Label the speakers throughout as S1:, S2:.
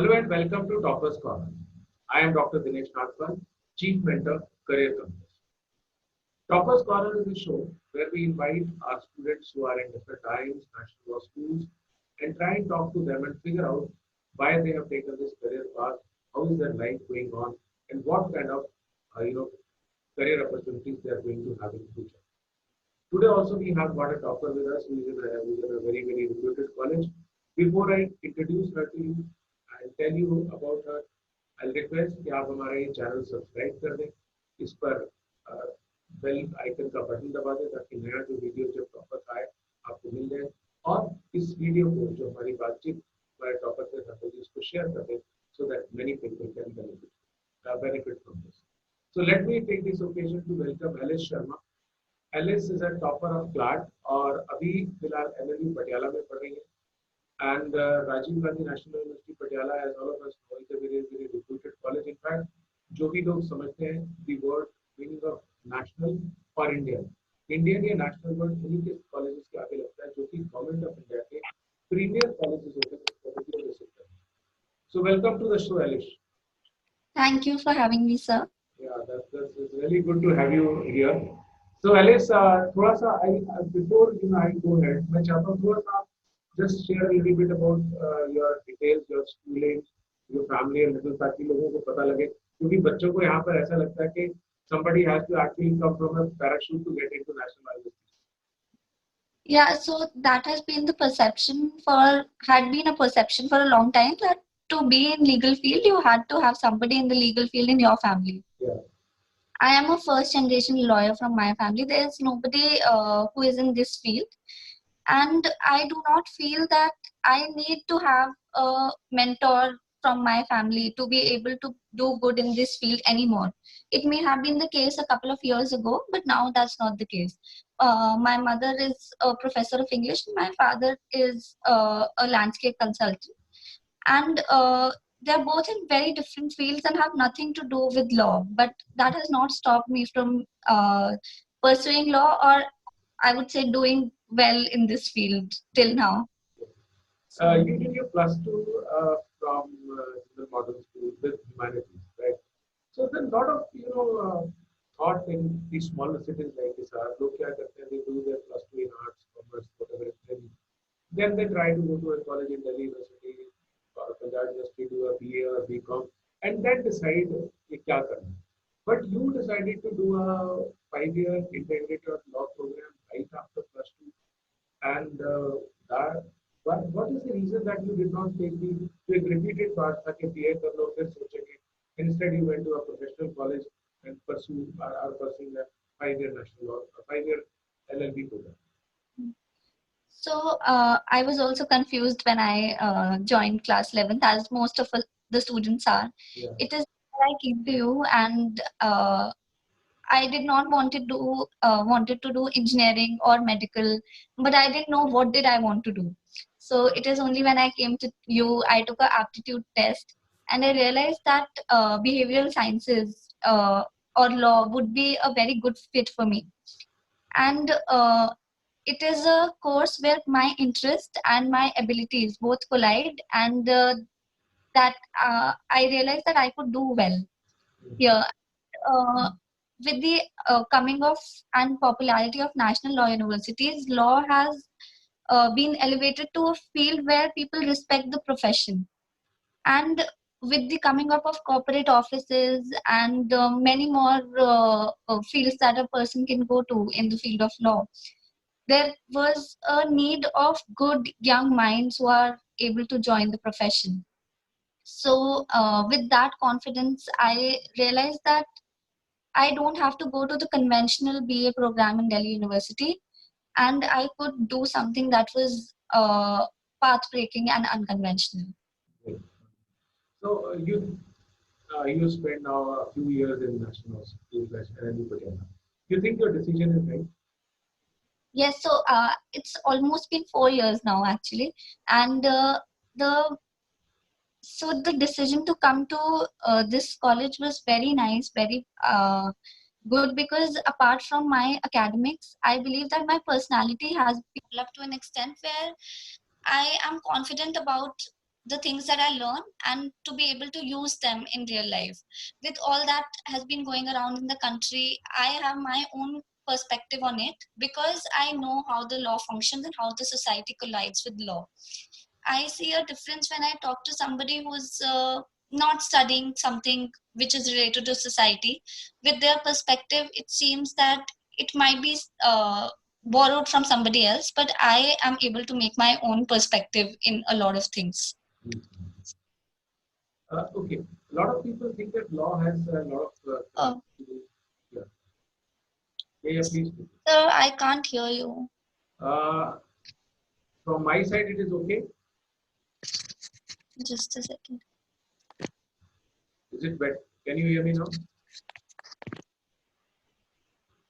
S1: Hello and welcome to Topper's Corner. I am Dr. Dinesh Nagpal, Chief Mentor, Career Compass. Topper's Corner is a show where we invite our students who are in different times, national law schools, and try and talk to them and figure out why they have taken this career path, how is their life going on, and what kind of uh, you know career opportunities they are going to have in the future. Today also we have got a topper with us who is in a very reputed college. Before I introduce her to you and tell you about her, I'll request कि आप हमारा ये channel subscribe कर दें, इस पर bell icon का button दबा दें ताकि नया जो वीडियो जब टॉपर आए आपको मिल जाए और इस वीडियो को जो हमारी बातचीत हमारे टॉपर के साथ होगी उसको शेयर कर दें so that many people can benefit from this. So let me take this occasion to welcome Alice Sharma. Alice is a topper of CLAT और अभी फिलहाल LLB पटियाला में पढ़ रही है. And Rajiv Gandhi National University Patiala, as all of us know, is a very reputed college. In fact, जो भी लोग समझते हैं the word meaning of national or Indian, Indian या national word उन्हीं के colleges के आगे लगता है जो कि government of India के premier colleges होते हैं इस particular sector. So welcome to the show, Alice.
S2: Thank you for having me, sir.
S1: Yeah, that's really good to have you here. So Alice, थोड़ा सा before I go ahead, मैं चाहता हूँ थोड़ा सा just share a little bit about your details, your schooling, your family and little ताकि लोगों को पता लगे क्योंकि बच्चों को यहाँ पर ऐसा लगता है कि somebody has to actually come from a parachute to get into national university.
S2: Yeah, so that has been the perception had been a perception for a long time that to be in legal field, you had to have somebody in the legal field in your family.
S1: Yeah.
S2: I am a first generation lawyer from my family. There is nobody who is in this field. And I do not feel that I need to have a mentor from my family to be able to do good in this field anymore. It may have been the case a couple of years ago, but now that's not the case. My mother is a professor of English, and my father is a landscape consultant. And they're both in very different fields and have nothing to do with law. But that has not stopped me from pursuing law, or I would say doing well in this field till now.
S1: You did your plus two from the modern school with humanities, right? So then a lot of thought in these smaller cities like this are लोग क्या करते हैं, they do their plus two in arts, commerce, whatever it may be. Then they try to go to a college in Delhi University or Punjab University, do a BA or BCom, and then decide कि क्या करना है. But you decided to do a 5-year integrated law program right after plus two, and that. What is the reason that you did not take the repeated path that BA कर लो फिर सोचेंगे? Instead, you went to a professional college and are pursuing a 5-year national law, a 5-year LLB program.
S2: So I was also confused when I joined class 11th, as most of the students are.
S1: Yeah.
S2: It is I came to you, and I did not wanted to do engineering or medical, but I didn't know what did I want to do. So it is only when I came to you, I took a aptitude test, and I realized that behavioral sciences or law would be a very good fit for me. And it is a course where my interest and my abilities both collide, and that I realized that I could do well here. Uh, with the coming of and popularity of national law universities, law has been elevated to a field where people respect the profession. And with the coming up of corporate offices and many more fields that a person can go to in the field of law, there was a need of good young minds who are able to join the profession. So with that confidence, I realized that I don't have to go to the conventional BA program in Delhi University, and I could do something that was path breaking and unconventional.
S1: Right. So you spent now a few years in national school LLB Patiala. You think your decision is right?
S2: Yes, so it's almost been 4 years now, actually, and the so the decision to come to this college was very nice, very good, because apart from my academics, I believe that my personality has developed to an extent where I am confident about the things that I learn and to be able to use them in real life. With all that has been going around in the country, I have my own perspective on it because I know how the law functions and how the society collides with law. I see a difference when I talk to somebody who's not studying something which is related to society. With their perspective, it seems that it might be borrowed from somebody else, but I am able to make my own perspective in a lot of things.
S1: Okay, a lot of people think that law has a lot of. Yeah. Yeah, please.
S2: Sir, I can't hear you.
S1: From my side, it is okay.
S2: Just a second.
S1: Is it better? Can you hear me now?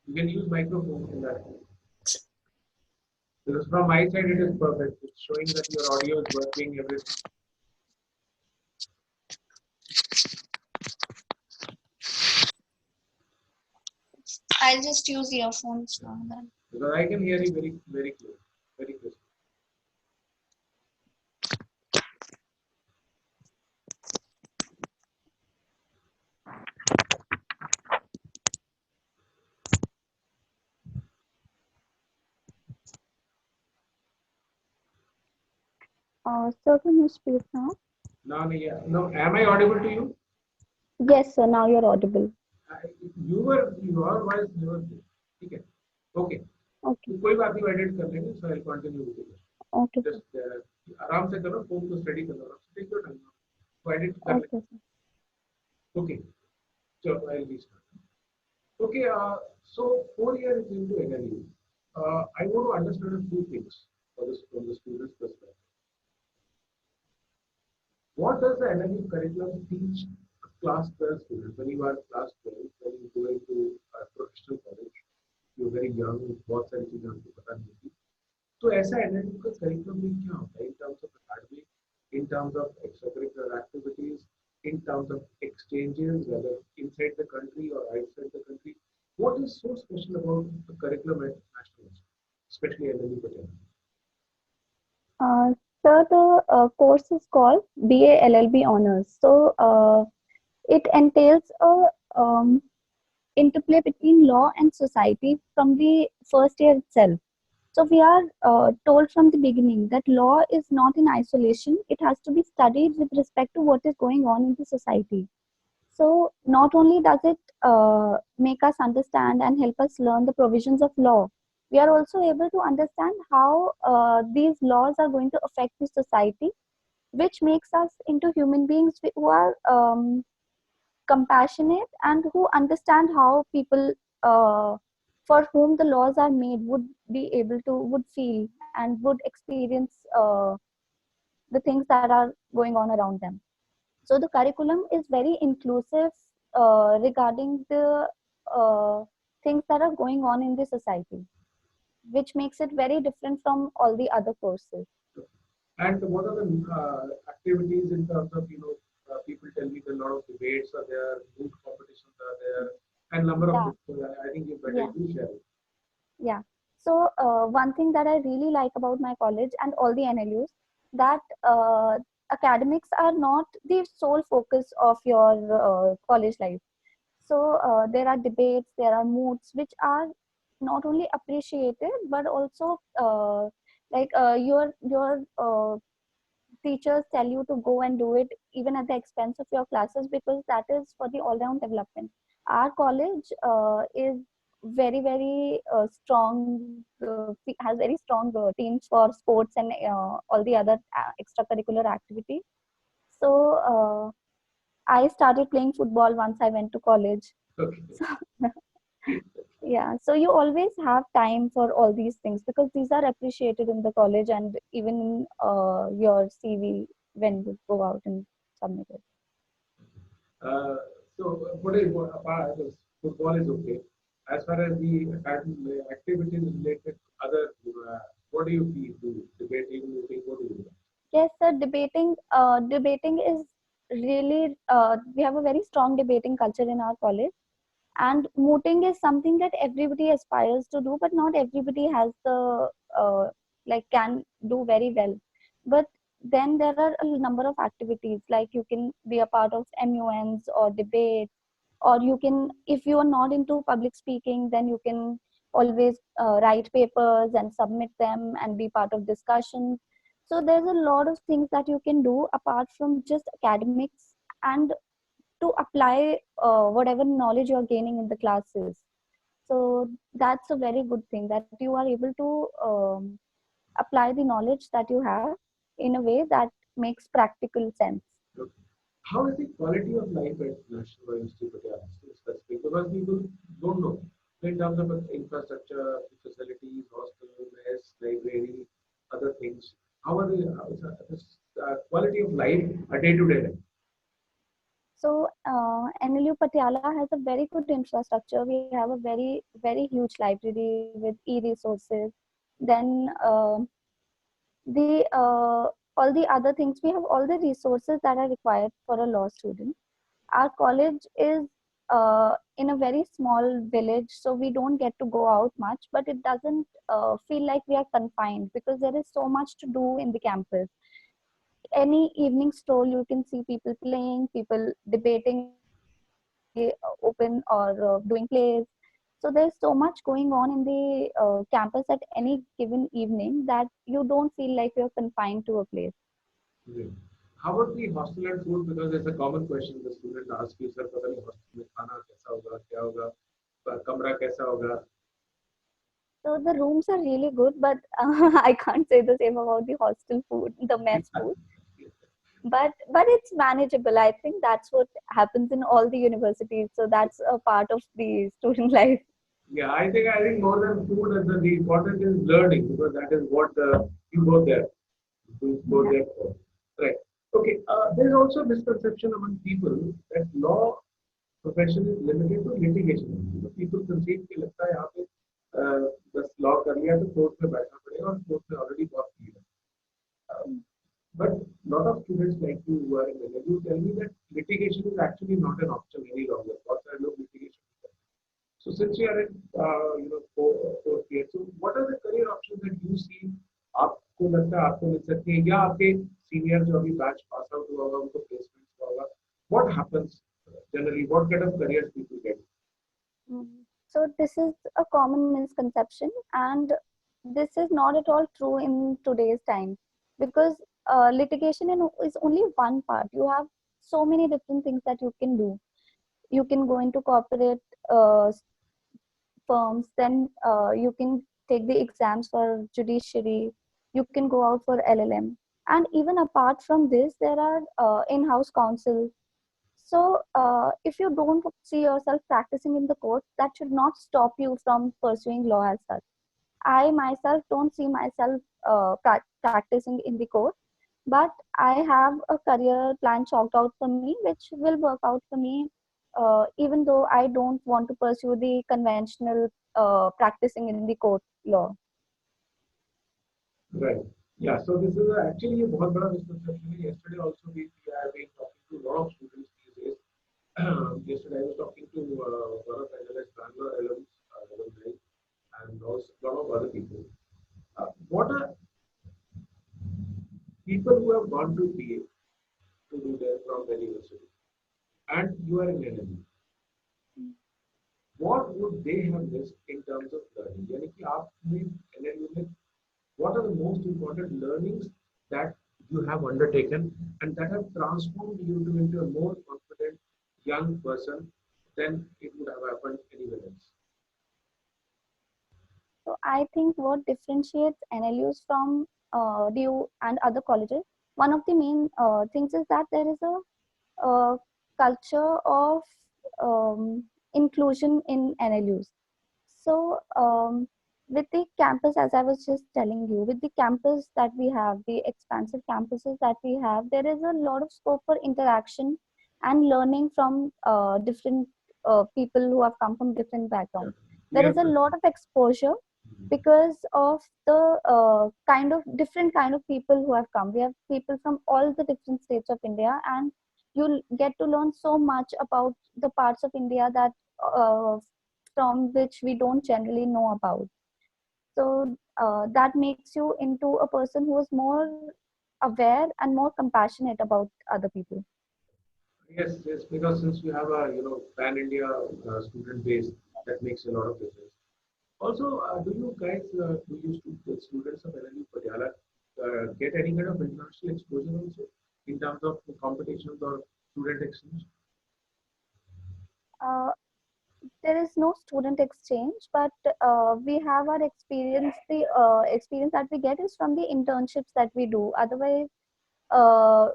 S1: You can use microphone in that. Because from my side, it is perfect. It's showing that your audio is working, everything.
S2: I'll just use earphones now then.
S1: Because I can hear you very, very clear, very clear.
S3: Sir, can you speak now?
S1: No, yeah. No, am I audible to you?
S3: Yes, sir. Now you're audible.
S1: Your voice never clear. ठीक है. Okay.
S3: Okay.
S1: कोई बात नहीं, edit कर लेंगे. So I'll continue with it.
S3: Okay.
S1: Just आराम से करो, phone को steady करो. Take your time. So edit कर
S3: Okay,
S1: लेंगे.
S3: sir.
S1: Okay. So I'll be starting. Okay. So 4 years into NLU, I want to understand a few things from the student's perspective. What does the NLU curriculum teach a class 12 student? When you are class 12, when you go into a professional college, you're very young, बहुत सारी चीजें आपको पता नहीं होती. तो ऐसा NLU का curriculum में क्या होता है in terms of academic, in terms of extracurricular activities, in terms of exchanges, whether inside the country or outside the country? What is so special about the curriculum at national, especially NLU Patna?
S3: Sir, the course is called BA LLB Honors. So it entails a interplay between law and society from the first year itself. So we are told from the beginning that law is not in isolation. It has to be studied with respect to what is going on in the society. So not only does it make us understand and help us learn the provisions of law, we are also able to understand how these laws are going to affect the society, which makes us into human beings who are compassionate and who understand how people for whom the laws are made would feel and would experience the things that are going on around them. So the curriculum is very inclusive regarding the things that are going on in the society, which makes it very different from all the other courses.
S1: And what are the activities in terms of, people tell me that a lot of debates are there, moot competitions are there, and number of books. I think you better do share it.
S3: Yeah. So one thing that I really like about my college and all the NLUs, that academics are not the sole focus of your college life. So there are debates, there are moods, which are not only appreciated but also your teachers tell you to go and do it even at the expense of your classes, because that is for the all-round development. Our college is very strong, has very strong teams for sports and all the other extracurricular activities. So I started playing football once I went to college.
S1: Okay.
S3: Yeah, so you always have time for all these things because these are appreciated in the college and even in your CV when you go out and submit it.
S1: So what is football is okay. As far as the activities related to other, what do you feel? Debating, moving, what do you do?
S3: Yes, sir. Debating is really we have a very strong debating culture in our college, and mooting is something that everybody aspires to do, but not everybody has the can do very well. But then there are a number of activities, like you can be a part of MUNs or debates, or you can, if you are not into public speaking, then you can always write papers and submit them and be part of discussions. So there's a lot of things that you can do apart from just academics, and to apply whatever knowledge you're gaining in the classes. So that's a very good thing, that you are able to apply the knowledge that you have in a way that makes practical sense.
S1: Okay. How is the quality of life at National Institute of Patiala specific? Because people don't know in terms of infrastructure, facilities, hostel, mess, library, other things. How are the quality of life a day-to-day life?
S3: So NLU Patiala has a very good infrastructure. We have a very huge library with e-resources. Then the all the other things, we have all the resources that are required for a law student. Our college is in a very small village, so we don't get to go out much, but it doesn't feel like we are confined, because there is so much to do in the campus. Any evening stroll, you can see people playing, people debating in the open, or doing plays. So there's so much going on in the campus at any given evening, that you don't feel like you're confined to a place.
S1: Great. How about the hostel and food? Because it's a common question the student asks you, sir, पता नहीं hostel में खाना कैसा होगा, क्या होगा, कमरा कैसा होगा?
S3: So the rooms are really good, but I can't say the same about the hostel food, the mess food. But it's manageable. I think that's what happens in all the universities. So that's a part of the student life.
S1: Yeah, I think more than food, the important is learning because that is what you go there. You go
S3: Yeah.
S1: there for. Right. Okay. There is also a misconception among people that law profession is limited to litigation. People conceive कि लगता है यहाँ पे बस law कर लिया तो court में बैठना पड़ेगा और court में already बहुत भीड़ है. But a lot of students like you who are in the tell me that litigation is actually not an option any longer. बहुत सारे लोग litigation. So since you are in fourth year, so what are the career options that you see? आपको लगता है आपको मिल सकती है या आपके सीनियर जो अभी बैच पास आउट हुआ होगा उनको प्लेसमेंट होगा? What happens generally? What kind of careers people get?
S3: So this is a common misconception, and this is not at all true in today's time, because litigation is only one part. You have so many different things that you can do. You can go into corporate firms, then you can take the exams for judiciary, you can go out for LLM, and even apart from this, there are in-house counsel. So if you don't see yourself practicing in the court, that should not stop you from pursuing law as such. I myself don't see myself practicing in the court, but I have a career plan chalked out for me, which will work out for me, even though I don't want to pursue the conventional practicing in the court law.
S1: Right. Yeah. So this is actually a बहुत बड़ा misconception है. Yesterday also we have been talking to a lot of students these days. Yesterday I was talking to one of NLS Bangalore alumni and also a lot of other people. What are people who have gone to BA to do their from the university and you are in NLU? What would they have missed in terms of learning? यानी कि आपने NLU में what are the most important learnings that you have undertaken and that have transformed you into a more confident young person than it would have happened anywhere else?
S3: So I think what differentiates NLUs from DU and other colleges, one of the main things is that there is a culture of inclusion in NLUs. So with the campus, as I was just telling you, with the campus that we have, the expansive campuses that we have, there is a lot of scope for interaction and learning from different people who have come from different backgrounds. There is a lot of exposure because of the different kind of people who have come. We have people from all the different states of India, and you'll get to learn so much about the parts of India that from which we don't generally know about. So that makes you into a person who is more aware and more compassionate about other people.
S1: Yes, yes, because since we have a pan India student base, that makes a lot of difference. Also, do you guys, the students of NLU Patiala, get any kind of international exposure also in terms of competitions or student exchange?
S3: Uh, there is no student exchange, but we have our experience. The experience that we get is from the internships that we do. Otherwise, uh,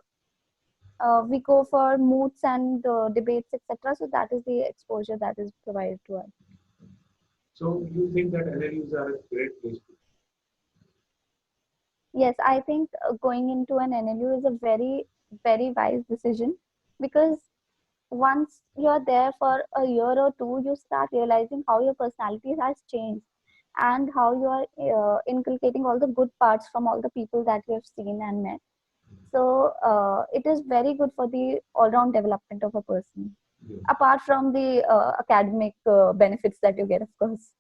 S3: we go for moots and debates, etc. So that is the exposure that is provided to us.
S1: So you think that NLUs are a great place to?
S3: Yes, I think going into an NLU is a very, very wise decision, because once you're there for a year or two, you start realizing how your personality has changed and how you are inculcating all the good parts from all the people that you have seen and met. So it is very good for the all-round development of a person,
S1: Yeah.
S3: apart from the academic benefits that you get, of course.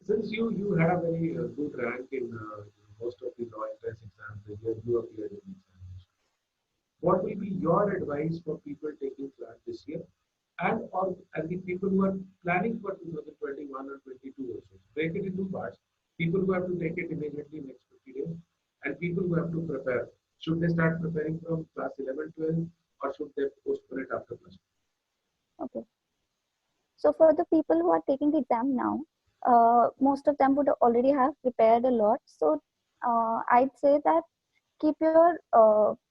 S1: Since you had a very good rank in most of the law entrance exams, the year you appeared in the examination, what will be your advice for people taking class this year, and the people who are planning for 2021 or 22 also? Break it into parts. People who have to take it immediately next 50 days, and people who have to prepare. Should they start preparing from class 11, 12, or should they postpone it after plus
S3: Okay. So for the people who are taking the exam now, most of them would already have prepared a lot. So I'd say that keep your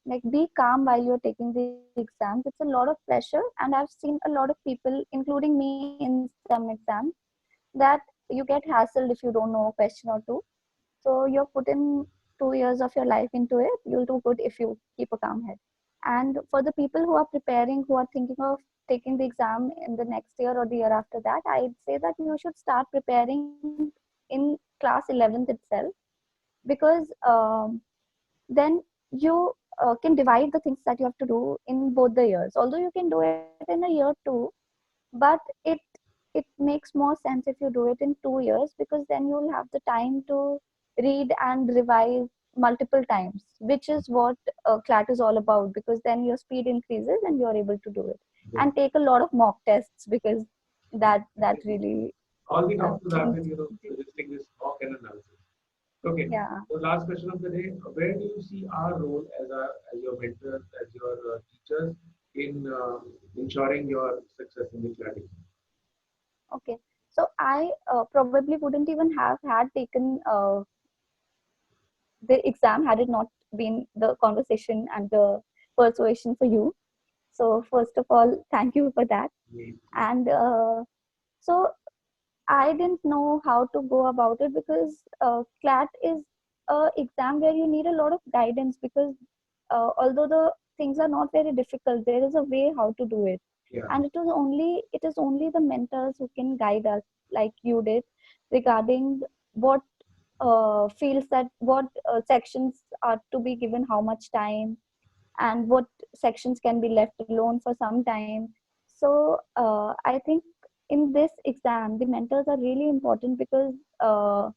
S3: like be calm while you're taking the exams. It's a lot of pressure, and I've seen a lot of people, including me, in some exams, that you get hassled if you don't know a question or two. So you're put in 2 years of your life into it. You'll do good if you keep a calm head. And for the people who are preparing, who are thinking of taking the exam in the next year or the year after that, I'd say that you should start preparing in class 11th itself, because then you can divide the things that you have to do in both the years. Although you can do it in a year too, but it makes more sense if you do it in 2 years, because then you'll have the time to read and revise multiple times, which is what CLAT is all about, because then your speed increases and you're able to do it.
S1: Yeah.
S3: And take a lot of mock tests, because that really
S1: all the doctors have
S3: things,
S1: been, suggesting this mock and analysis. Okay.
S3: yeah.
S1: So last question of the day: where do you see our role as your mentors, as your teachers in ensuring your success in the CLAT exam?
S3: Okay, so I probably wouldn't even have had taken the exam had it not been the conversation and the persuasion for you. So first of all, thank you for that.
S1: Yes.
S3: And so I didn't know how to go about it, because CLAT is a exam where you need a lot of guidance, because although the things are not very difficult, there is a way how to do it.
S1: Yeah.
S3: And it is only the mentors who can guide us, like you did, regarding what fields, that what sections are to be given how much time, and what sections can be left alone for some time. So I think in this exam the mentors are really important, because uh,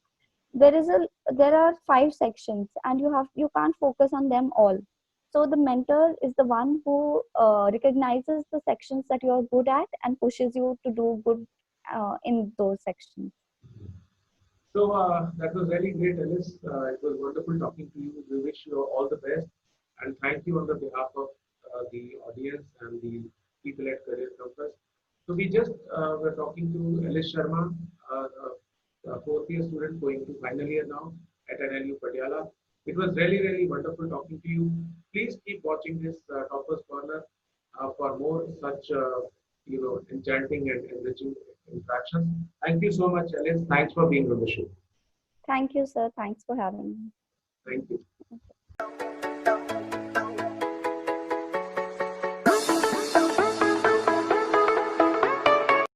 S3: there are 5 sections, and you can't focus on them all. So the mentor is the one who recognizes the sections that you are good at and pushes you to do good in those sections.
S1: So that was really great, Alice. It was wonderful talking to you. We wish you all the best, and thank you on the behalf of the audience and the people at Career Compass. So we just were talking to Alice Sharma, a fourth year student going to final year now at NLU Patiala. It was really, really wonderful talking to you. Please keep watching this Toppers Corner for more such enchanting and enriching interactions. Thank you so much, Alice. Thanks for being on the show.
S3: Thank you, sir. Thanks for having me.
S1: Thank you.